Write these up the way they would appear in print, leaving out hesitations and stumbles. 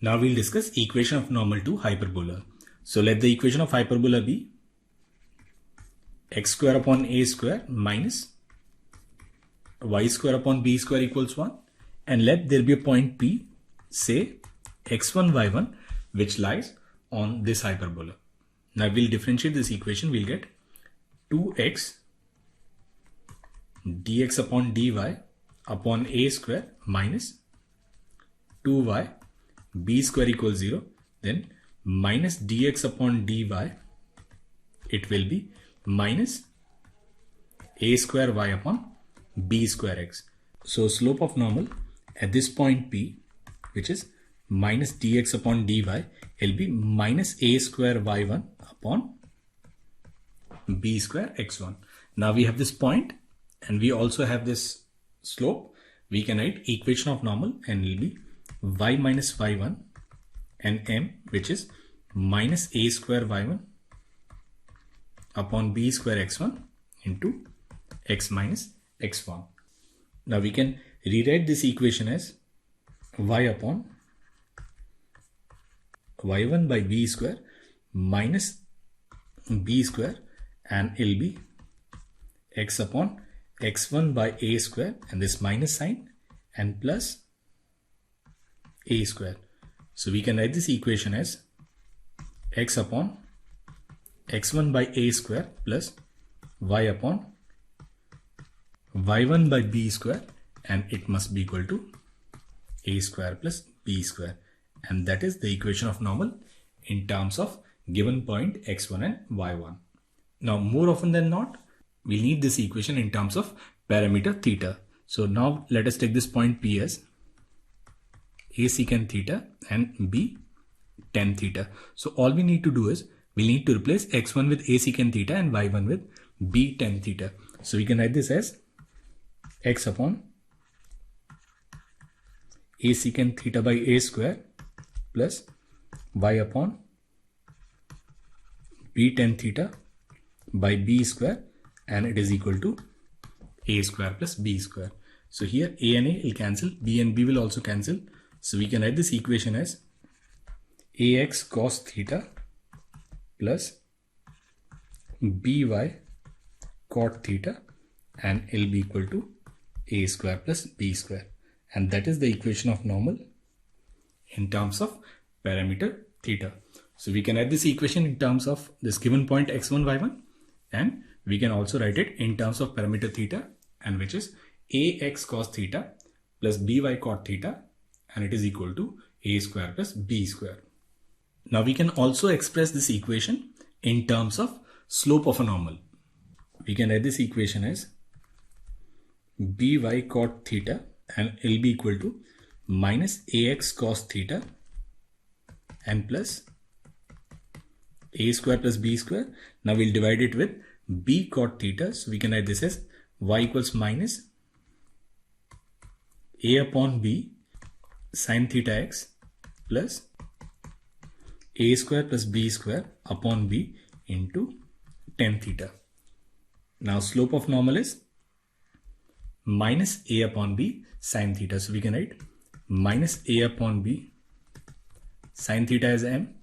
Now we'll discuss equation of normal to hyperbola. So let the equation of hyperbola be x square upon a square minus y square upon b square equals 1, and let there be a point P, say x1 y1, which lies on this hyperbola. Now we'll differentiate this equation. We'll get 2x dx upon dy upon a square minus 2y b square equals 0, then minus dx upon dy, it will be minus a square y upon b square x. So slope of normal at this point P, which is minus dx upon dy, will be minus a square y1 upon b square x1. Now we have this point and we also have this slope. We can write equation of normal and it will be y minus y1 and m, which is minus a square y1 upon b square x1 into x minus x1. Now we can rewrite this equation as y upon y1 by b square minus b square, and it will be x upon x1 by a square, and this minus sign, and plus a square. So we can write this equation as x upon x1 by a square plus y upon y1 by b square, and it must be equal to a square plus b square, and that is the equation of normal in terms of given point x1 and y1. Now more often than not, we need this equation in terms of parameter theta. So now let us take this point P as a secant theta and b tan theta. So all we need to do is we need to replace x1 with a secant theta and y1 with b tan theta. So we can write this as x upon a secant theta by a square plus y upon b tan theta by b square, and it is equal to a square plus b square. So here a and a will cancel, b and b will also cancel. So we can write this equation as ax cos theta plus by cot theta, and it will be equal to a square plus b square, and that is the equation of normal in terms of parameter theta. So we can write this equation in terms of this given point x1 y1, and we can also write it in terms of parameter theta, and which is ax cos theta plus by cot theta, and it is equal to a square plus b square. Now we can also express this equation in terms of slope of a normal. We can write this equation as by cot theta, and it will be equal to minus ax cos theta and plus a square plus b square. Now we'll divide it with b cot theta. So we can write this as y equals minus a upon b sin theta x plus a square plus b square upon b into tan theta. Now slope of normal is minus a upon b sin theta. So we can write minus a upon b sin theta as m.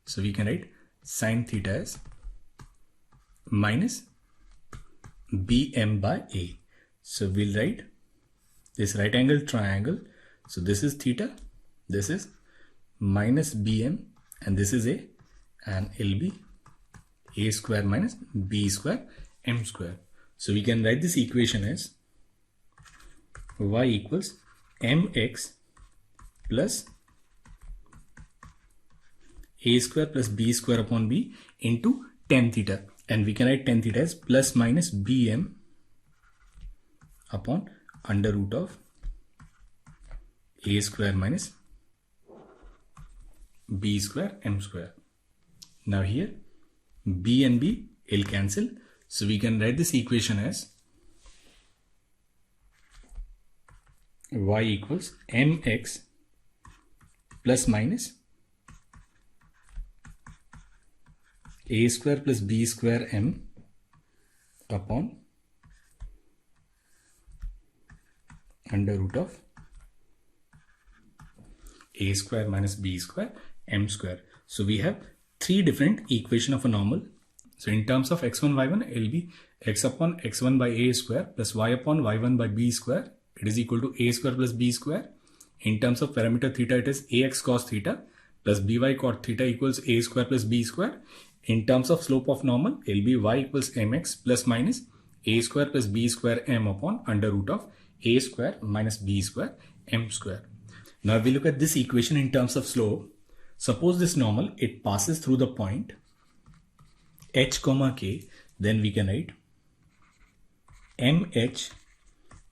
So we can write sin theta as minus bm by a. So we'll write this right angle triangle. So this is theta, this is minus bm, and this is a, and it'll be a square minus b square m square. So we can write this equation as y equals mx plus a square plus b square upon b into tan theta, and we can write tan theta as plus minus bm upon under root of a square minus b square m square. Now here b and b will cancel, so we can write this equation as y equals mx plus minus a square plus b square m upon under root of a square minus b square m square. So we have three different equation of a normal. So in terms of x1, y1, it will be x upon x1 by a square plus y upon y1 by b square. It is equal to a square plus b square. In terms of parameter theta, it is ax cos theta plus by cot theta equals a square plus b square. In terms of slope of normal, it will be y equals mx plus minus a square plus b square m upon under root of a square minus b square m square. Now if we look at this equation in terms of slope, suppose this normal, it passes through the point h comma k, then we can write mh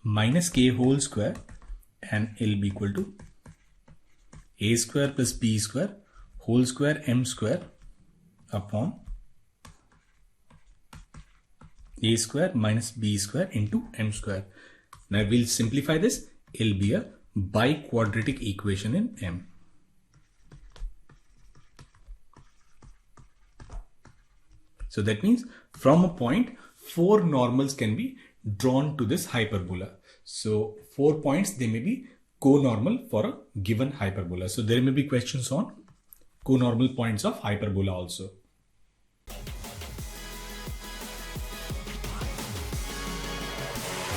minus k whole square, and it will be equal to a square plus b square whole square m square upon a square minus b square into m square. Now we'll simplify this. It will be a biquadratic equation in M. So that means from a point, four normals can be drawn to this hyperbola. So 4 points, they may be co-normal for a given hyperbola. So there may be questions on co-normal points of hyperbola also.